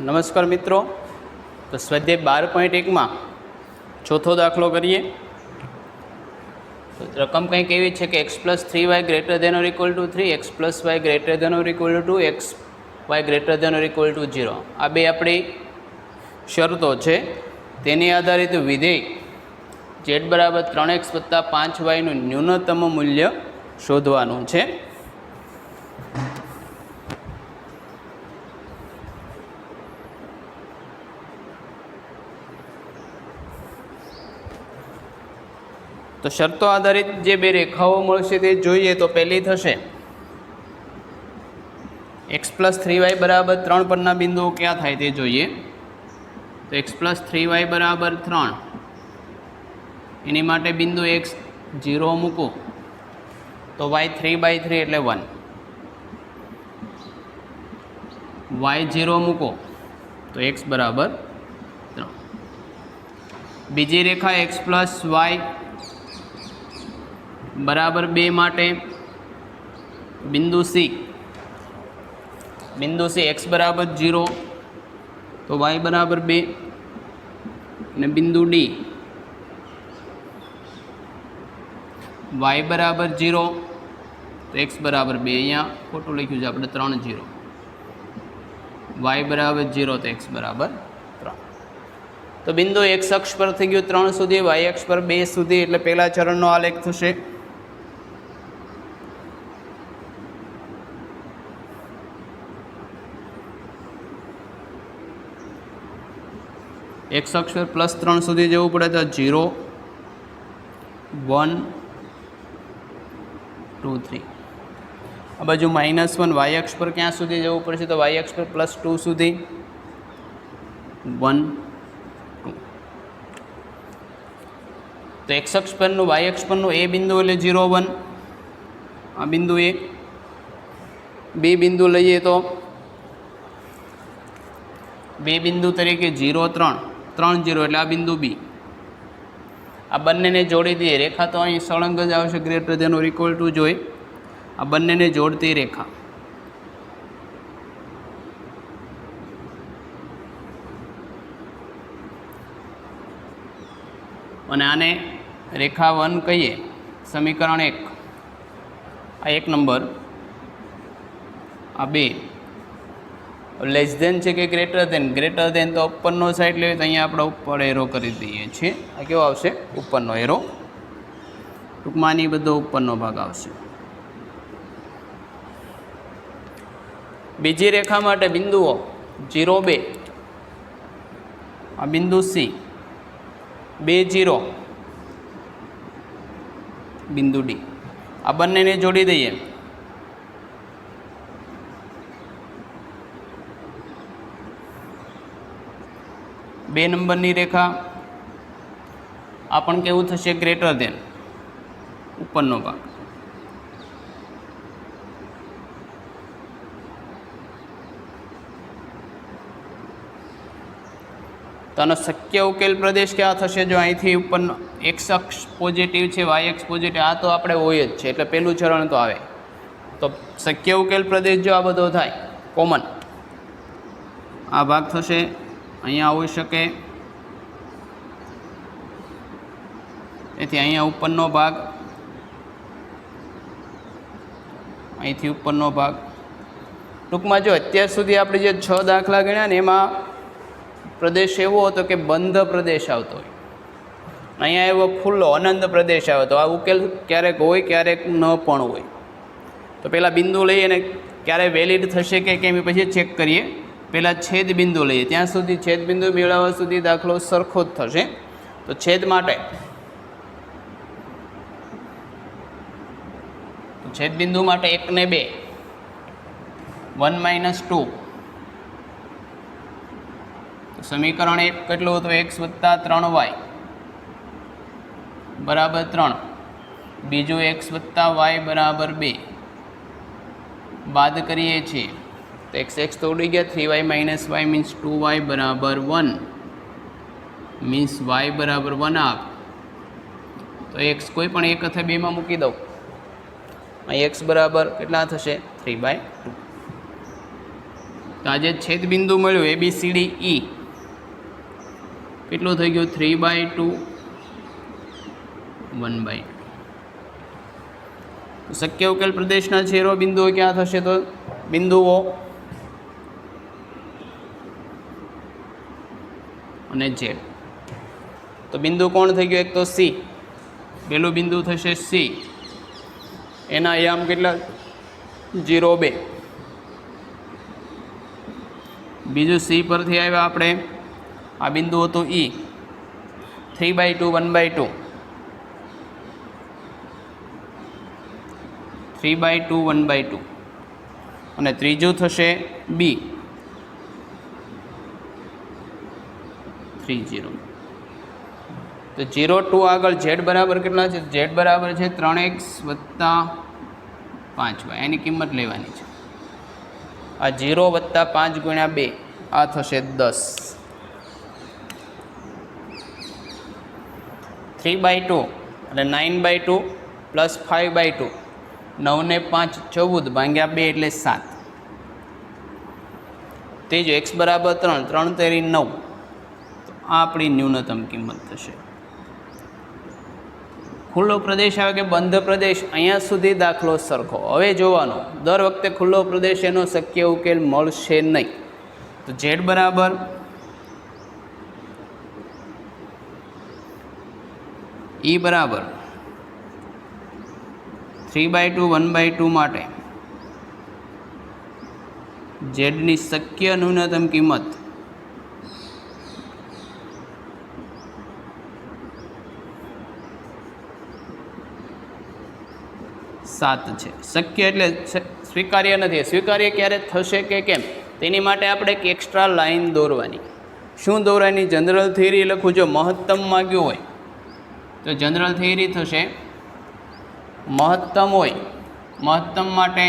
નમસ્કાર મિત્રો, તો સ્વાધ્યાય 12.1 માં ચોથો દાખલો કરીએ. તો રકમ કંઈક એવી છે કે x+3y > 3, x+y > 2, xy > 0 આ બે આપણી શરતો છે. તેની આધારિત વિધેય z = 3x + 5y નું ન્યૂનતમ મૂલ્ય શોધવાનું છે. તો શરતો આધારિત જે બે રેખાઓ મળશે તે જોઈએ. તો પહેલી થશે x+3y = 3 પરના બિંદુઓ ક્યાં થાય તે જોઈએ. તો x+3y = 3 એની માટે બિંદુ x 0 મૂકો તો y 3/3 એટલે 1, y 0 મૂકો તો x = 3. બીજી રેખા x+y = 2 માટે બિંદુ C x = 0 તો y = 2 અને બિંદુ D y = 0 તો x = 2. અહીંયા ખોટું લખ્યું છે આપણે 3 0, y = 0 તો x = 3. તો બિંદુ x અક્ષ પર થઈ ગયું 3 સુધી, y અક્ષ પર 2 સુધી, એટલે પહેલા ચરણનો આલેખ થશે. x અક્ષ પર +3 સુધી જવું પડે તો 0 1 2 3. આ બાજુ -1 y અક્ષ પર ક્યાં સુધી જવું પડશે તો y અક્ષ પર +2 સુધી 1 2. તો x અક્ષ પરનું y અક્ષ પરનું એ બિંદુ એટલે 0 1, આ બિંદુ એ. બે બિંદુ લઈએ તો બે બિંદુ તરીકે 0 3 3 0 એટલે આ બિંદુ B. આ બંનેને જોડી દઈએ. રેખા તો અહીં સળંગ જ આવશે, > જોઈ આ બંનેને જોડતી રેખા. અને આને રેખા 1 કહીએ. સમીકરણ 1 આ 1 નંબર, આ 2 લેસ ધેન છે કે ગ્રેટર ધેન તો ઉપરનો સાઈડ લેવી તો અહીંયા આપણે ઉપર એરો કરી દઈએ છીએ. આ કેવો આવશે? ઉપરનો એરો. ટૂંકમાં આની બધો ઉપરનો ભાગ આવશે. બીજી રેખા માટે બિંદુઓ 0 2, આ બિંદુ C 2 0, બિંદુ D. આ બંનેને જોડી દઈએ. બે નંબરની રેખા આ પણ કેવું થશે? ગ્રેટર ધેન, ઉપરનો ભાગ. તો આનો શક્ય ઉકેલ પ્રદેશ ક્યાં થશે? જો અહીંથી ઉપરનો x અક્ષ પોઝિટિવ છે, y અક્ષ પોઝિટિવ, આ તો આપણે હોય જ છે એટલે પહેલું ચરણ તો આવે. તો શક્ય ઉકેલ પ્રદેશ જો આ બધો થાય કોમન, આ ભાગ થશે, અહીંયા હોઈ શકે. તેથી અહીંયા ઉપરનો ભાગ, અહીંથી ઉપરનો ભાગ. ટૂંકમાં જો અત્યાર સુધી આપણે જે 6 દાખલા ગણ્યા ને એમાં પ્રદેશ એવો હતો કે બંધ પ્રદેશ આવતો હોય, અહીંયા એવો ખુલ્લો અનંત પ્રદેશ આવે. તો આ ઉકેલ ક્યારેક હોય ક્યારેક ન પણ હોય. તો પહેલાં બિંદુ લઈએ અને ક્યારે વેલિડ થશે કે કેમ એ પછી ચેક કરીએ. પહેલાં છેદ બિંદુ લઈએ, ત્યાં સુધી છેદ બિંદુ મેળવવા સુધી દાખલો સરખો જ થશે. તો છેદ માટે છેદ બિંદુ માટે 1 ને 2 1 - 2. તો સમીકરણ 1 કેટલું હતું? x + 3y = 3. બીજું x + y = 2. બાદ કરીએ છીએ તો x તો ઉડી ગયા. 3y - y means 2y = 1, means y = 1 આપ. તો x કોઈ પણ એક અથવા બેમાં મૂકી દઉં. અહીં x બરાબર કેટલા થશે? 3/2. તો આ જે છેદબિંદુ મળ્યું ABCDE કેટલું થઈ ગયું 3/2 1/2. શક્ય ઉકેલ પ્રદેશના શિરોબિંદુઓ ક્યાં થશે? તો બિંદુઓ અને ઝેડ. તો બિંદુ કોણ થઈ ગયું? એક તો સી, પહેલું બિંદુ થશે સી, એના આયામ કેટલા? 0 2. બીજું સી પરથી આવ્યા આપણે, આ બિંદુ હતું E 3/2 1/2 3/2 1/2. અને ત્રીજું થશે બી 3/0. તો 0 2 આગળ ઝેડ બરાબર કેટલા છે? ઝેડ બરાબર છે 3x + 5y. એની કિંમત લેવાની છે. આ 0 + 5 × 2 આ થશે 10. 3/2 અને 9/2 + 5/2. 9 ને 5 14 ભાગ્યા 2 એટલે 7. ત્રીજું x બરાબર 3, 3 તેરી 9. તો આ આપણી ન્યૂનતમ કિંમત થશે. ખુલ્લો પ્રદેશ આવે કે બંધ પ્રદેશ, અહીંયા સુધી દાખલો સરખો. હવે જોવાનો, દર વખતે ખુલ્લો પ્રદેશ એનો શક્ય ઉકેલ મળશે નહીં. તો ઝેડ બરાબર E બરાબર 3/2 1/2 માટે ઝેડની શક્ય ન્યૂનતમ કિંમત 7 છે. શક્ય એટલે સ્વીકાર્ય નથી. સ્વીકાર્ય ક્યારે થશે કે કેમ, તેની માટે આપણે એક એક્સ્ટ્રા લાઈન દોરવાની. શું દોરવાની? જનરલ થિયરી લખું. જો મહત્તમ માગ્યું હોય તો જનરલ થિયરી થશે મહત્તમ હોય, મહત્તમ માટે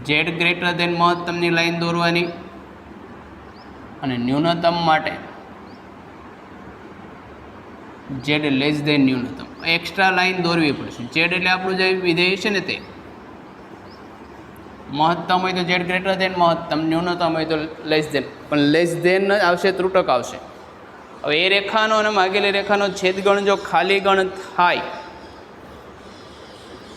ઝેડ ગ્રેટર દેન મહત્તમની લાઈન દોરવાની, અને ન્યૂનતમ માટે ઝેડ લેસ દેન ન્યૂનતમ. એક્સ્ટ્રા લાઈન દોરવી પડશે. ઝેડ એટલે આપણું જે વિધેય છે ને તે મહત્તમ હોય તો ઝેડ ગ્રેટર દેન મહત્તમ, ન્યૂનતમ હોય તો લેસ દેન. પણ લેસ દેન આવશે, ત્રુટક આવશે. હવે એ રેખાનો અને માગેલી રેખાનો છેદગણ જો ખાલી ગણ થાય,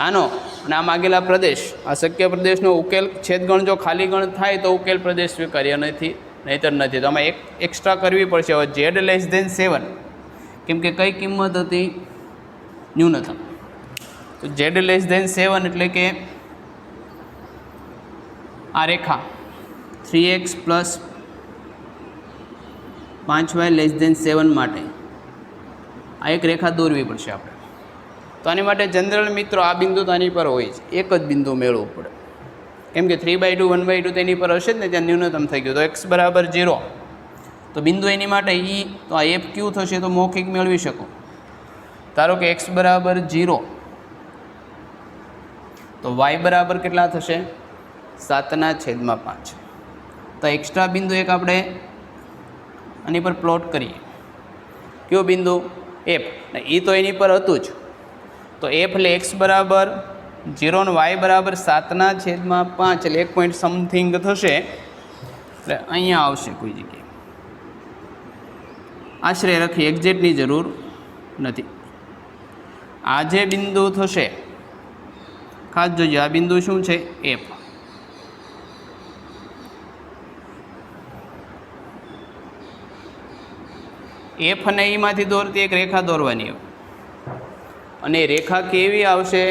આનો અને આ માગેલા પ્રદેશ, આ શક્ય પ્રદેશનો ઉકેલ છેદગણ જો ખાલી ગણ થાય તો ઉકેલ પ્રદેશ સ્વીકાર્ય નથી, નહીંતર નથી. તો આમાં એક એક્સ્ટ્રા કરવી પડશે. હવે ઝેડ લેસ દેન 7, કેમ કે કઈ કિંમત હતી? ન્યૂનતમ. તો ઝેડ લેસ દેન 7 એટલે કે આ રેખા 3x + 5y લેસ દેન 7 માટે આ એક રેખા દોરવી પડશે આપણે. તો આની માટે જનરલ મિત્રો આ બિંદુ તો આની પર હોય છે, એક જ બિંદુ મેળવવું પડે, કેમ કે 3/2 1/2 તેની પર હશે જ ને, ત્યાં ન્યૂનતમ થઈ ગયું. તો x બરાબર 0, તો બિંદુ એની માટે E, તો આ FQ થશે. તો મૌખિક મેળવી શકો. ધારો કે x બરાબર 0, તો y બરાબર કેટલા થશે? 7/5. તો એક્સ્ટ્રા બિંદુ એક આપણે આની પર પ્લોટ કરીએ. કયો બિંદુ? F. ને E તો એની પર હતું જ. તો F એટલે x બરાબર 0 અને y બરાબર 7/5, એટલે 1 પોઈન્ટ સમથિંગ થશે. એટલે અહીંયા આવશે કોઈ જગ્યાએ. આશરે રાખી, એક્ઝેક્ટની જરૂર નથી. આ જે બિંદુ થશે, ખાસ જોજો, આ બિંદુ શું છે? F. F અને E માંથી દોરતી એક રેખા દોરવાની, અને રેખા કેવી આવશે?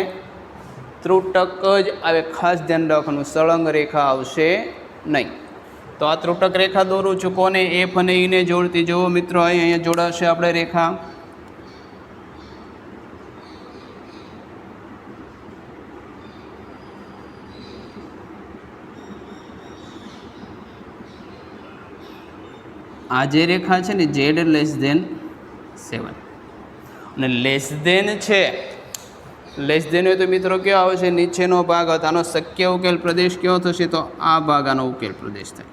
ત્રુટક જ આવે. ખાસ ધ્યાન રાખવાનું, સળંગ રેખા આવશે નહીં. તો આ ત્રુટક રેખા દોરું છું. કોને? F અને E ને જોડતી. જુઓ મિત્રો, અહીંયા જોડાશે આપણે રેખા. આ જે રેખા છે ને, ઝેડ લેસ દેન 7, અને લેસ દેન છે. લેસ દેન હોય તો મિત્રો કયો આવશે? નીચેનો ભાગ હતો. આનો શક્ય ઉકેલ પ્રદેશ કયો થશે? તો આ ભાગ આનો ઉકેલ પ્રદેશ થાય.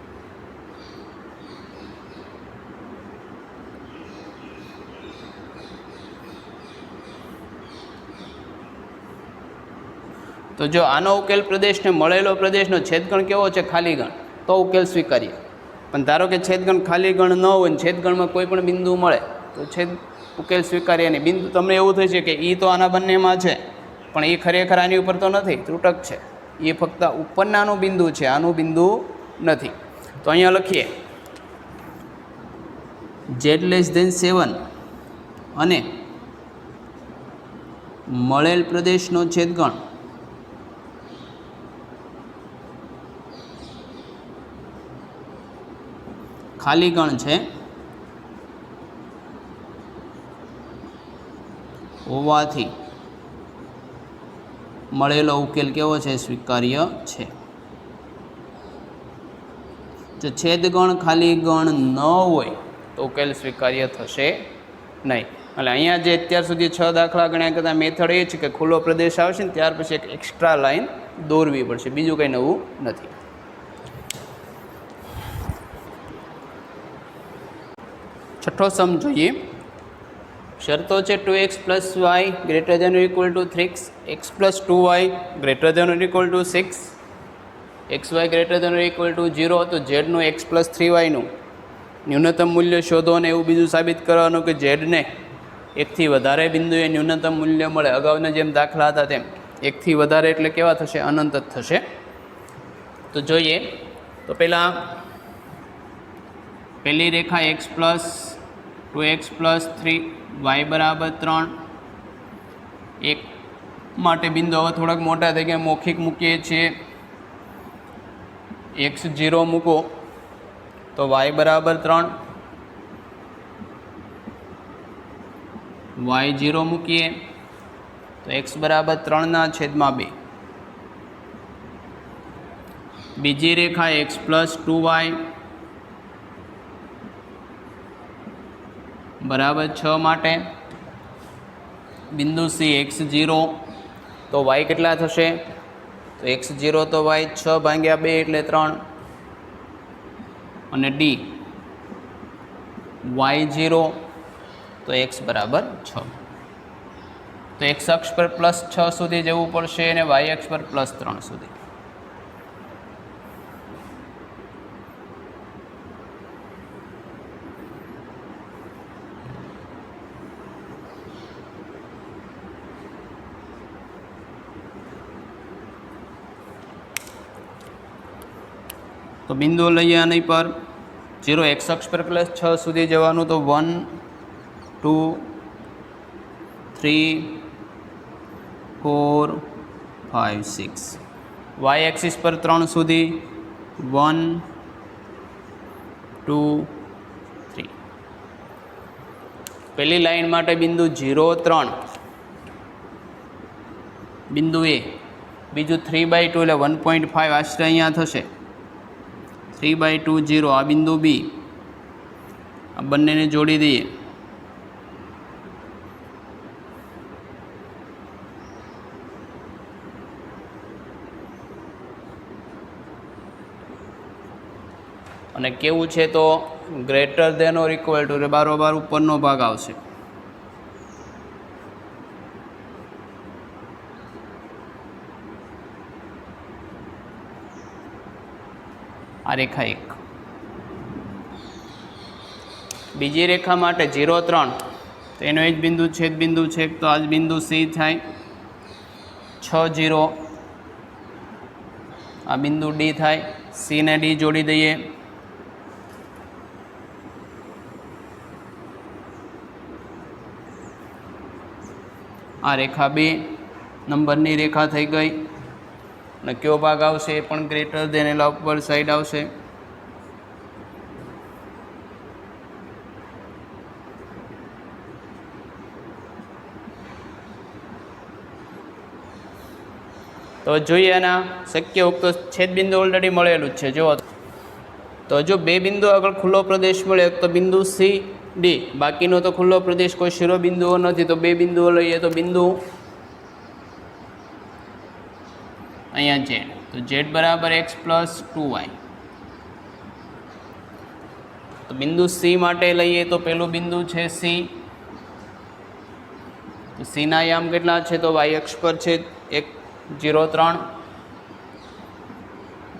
તો જો આનો ઉકેલ પ્રદેશને મળેલો પ્રદેશનો છેદગણ કેવો છે? ખાલી ગણ, તો ઉકેલ સ્વીકાર્ય. પણ ધારો કે છેદગણ ખાલી ગણ ન હોય ને છેદગણમાં કોઈ પણ બિંદુ મળે તો ઉકેલ સ્વીકાર્ય નહીં. બિંદુ તમને એવું થશે કે એ તો આના બંનેમાં છે, પણ એ ખરેખર આની ઉપર તો નથી, ત્રુટક છે. એ ફક્ત ઉપરનાનું બિંદુ છે, આનું બિંદુ નથી. તો અહીંયા લખીએ z<7 અને મળેલ પ્રદેશનો છેદગણ ખાલી ગણ છે હોવાથી મળેલો ઉકેલ કેવો છે? સ્વીકાર્ય છે. જો છેદગણ ખાલી ગણ ન હોય તો ઉકેલ સ્વીકાર્ય થશે નહીં. એટલે અહીંયા જે અત્યાર સુધી 6 દાખલા ગણ્યા કરતાં મેથડ એ છે કે ખુલ્લો પ્રદેશ આવશે ને ત્યાર પછી એક એક્સ્ટ્રા લાઈન દોરવી પડશે, બીજું કંઈ નવું નથી. છઠ્ઠો સમ જોઈએ. શરતો છે 2x + y ≥ 3x, x + 2y ≥ 6, xy ≥ 0. તો ઝેડનું x + 3y નું ન્યૂનતમ મૂલ્ય શોધો અને એવું બીજું સાબિત કરવાનું કે ઝેડને એકથી વધારે બિંદુએ ન્યૂનતમ મૂલ્ય મળે. અગાઉના જેમ દાખલા હતા તેમ એકથી વધારે એટલે કેવા થશે? અનંત જ થશે. તો જોઈએ. તો પહેલી રેખા x + 2x + 3y = 3. એક માટે બિંદુ હવે થોડાક મોટા થઈ ગયા, મૌખિક મૂકીએ છીએ. x0 મૂકો તો y = 3, y0 મૂકીએ તો x = 3/2. બીજી રેખા x + 2y = 6 માટે બિંદુ C x0 તો y કેટલા થશે? તો x0 તો y 6/2 એટલે 3, અને D y0 તો x = 6. તો x અક્ષ પર +6 સુધી જવું પડશે અને y અક્ષ પર +3 સુધી. તો બિંદુ લઈએ આની પર 0 x અક્ષ પર +6 સુધી જવાનું. તો 1 2 3 4 5 6. y એક્સિસ પર 3 સુધી 1 2 3. પહેલી લાઈન માટે બિંદુ 0 3 બિંદુ A, બીજું 3/2 એટલે 1.5 આશરે અહીંયા થશે. 3/2 0 આ બિંદુ B, આ બંનેને જોડી દઈએ. અને કેવું છે તો greater than or equal to એટલે બારોબાર ઉપરનો ભાગ આવશે. આ રેખા 1. બીજી રેખા માટે 0 3 તો એનો એ જ બિંદુ છેદ બિંદુ છે, તો આ જ બિંદુ C થાય. 6 0 આ બિંદુ D થાય. C ને D જોડી દઈએ. આ રેખા 2 નંબરની રેખા થઈ ગઈ. અને કયો ભાગ આવશે? એ પણ ગ્રેટર દેન એટલે ઉપર સાઈડ આવશે. તો જોઈએ આના શક્ય ઉક્ત છેદબિંદુ ઓલરેડી મળેલું જ છે. જુઓ તો જો બે બિંદુ આગળ ખુલ્લો પ્રદેશ મળે, એક તો બિંદુ C D, બાકીનો તો ખુલ્લો પ્રદેશ કોઈ શિરોબિંદુઓ નથી. તો બે બિંદુઓ લઈએ તો બિંદુ અહીંયા Z, તો Z = x + 2y. તો બિંદુ C માટે લઈએ તો પેલું બિંદુ છે C. તો C ના યામ કેટલા છે? તો y અક્ષ પર છે 1 0.3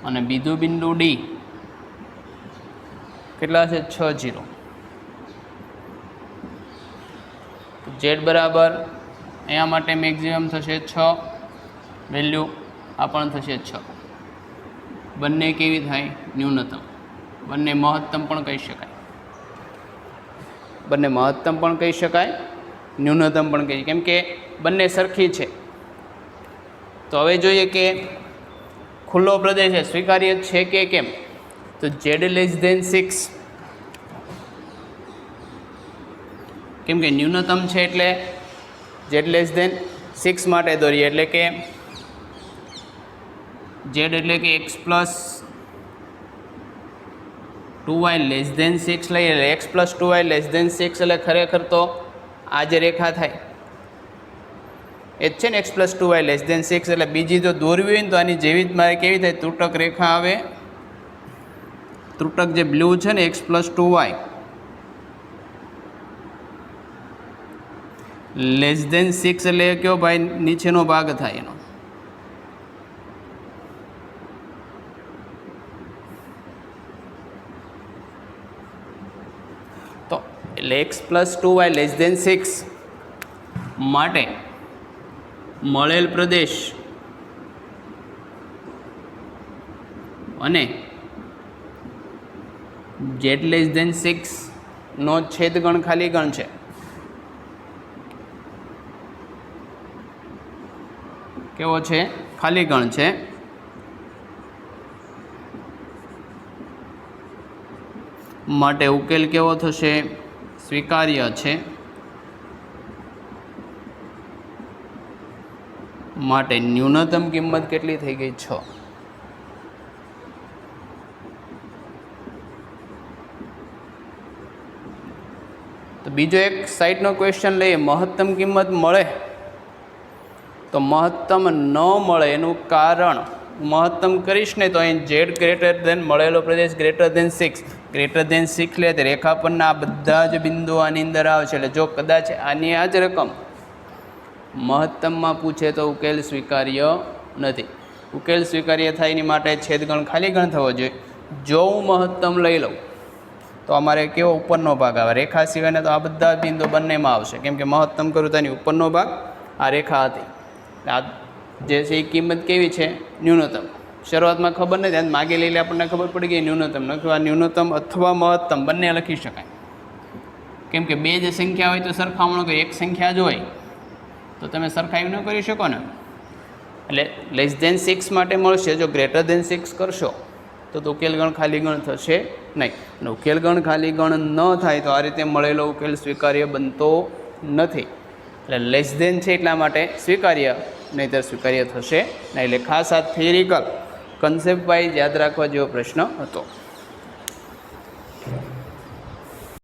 અને બીજું બિંદુ ડી કેટલા છે 6 0. ઝેડ બરાબર અહીંયા માટે મેક્સિમમ થશે 6, વેલ્યુ આ પણ થશે 6. બંને કેવી થાય? ન્યૂનતમ. બંને મહત્તમ પણ કહી શકાય, બંને મહત્તમ પણ કહી શકાય, ન્યૂનતમ પણ કહી, કેમ કે બંને સરખી છે. તો હવે જોઈએ કે ખુલ્લો પ્રદેશ છે સ્વીકાર્ય છે કે કેમ. તો z <6, કેમ કે ન્યૂનતમ છે એટલે z <6 માટે દોરીએ, એટલે કે z એટલે કે x + 2y <6 લઈએ, એટલે x + 2y <6 એટલે ખરેખર તો આ જે રેખા થાય એ જ છે ને, x + 2y <6. એટલે બીજી જો દોરવી હોય ને તો આની જેવી જ મારે કેવી થાય? ત્રુટક રેખા આવે. ત્રુટક જે બ્લુ છે ને x + 2y <6 એટલે કયો ભાઈ? નીચેનો ભાગ થાય એનો. તો એટલે x + 2y <6 માટે મળેલ પ્રદેશ અને z <6 નો છેદગણ ખાલી ગણ છે. કેવો છે? ખાલી ગણ છે. માટે ઉકેલ કેવો થશે? સ્વીકાર્ય છે. માટે ન્યૂનતમ કિંમત કેટલી થઈ ગઈ? 6. તો બીજો એક સાઈડનો ક્વેશ્ચન લઈએ. મહત્તમ કિંમત મળે તો મહત્તમ ન મળે એનું કારણ મહત્તમ કરીશ ને તો અહીં z મળેલો પ્રદેશ <6 લે તો રેખા પરના આ બધા જ બિંદુઓ આની અંદર આવશે. એટલે જો કદાચ આની આ જ રકમ મહત્તમમાં પૂછે તો ઉકેલ સ્વીકાર્ય નથી. ઉકેલ સ્વીકાર્ય થાય એની માટે છેદગણ ખાલી ગણ થવો જોઈએ. જો હું મહત્તમ લઈ લઉં તો અમારે કેવો? ઉપરનો ભાગ આવે. રેખા સિવાયના તો આ બધા બિંદુ બંનેમાં આવશે, કેમ કે મહત્તમ કરું તો એની ઉપરનો ભાગ આ રેખા હતી. આ જે છે એ કિંમત કેવી છે? ન્યૂનતમ. શરૂઆતમાં ખબર નથી, આજ માગે લઈ લે આપણને ખબર પડી ગઈ ન્યૂનતમ. લખવા ન્યૂનતમ અથવા મહત્તમ બંને લખી શકાય, કેમ કે બે જે સંખ્યા હોય તો સરખામણો કરી. એક સંખ્યા જ હોય તો તમે સરખાઈ ન કરી શકો ને. એટલે <6 માટે મળશે. જો <6 કરશો તો ઉકેલ ગણ ખાલી ગણ થશે નહીં. અને ઉકેલ ગણ ખાલી ગણ ન થાય તો આ રીતે મળેલો ઉકેલ સ્વીકાર્ય બનતો નથી. એટલે <, છે એટલા માટે સ્વીકાર્ય, નહીંતર સ્વીકાર્ય થશે નહીં. એટલે ખાસ આ થિયરિકલ કન્સેપ્ટ વાઇઝ યાદ રાખવા જેવો પ્રશ્ન હતો.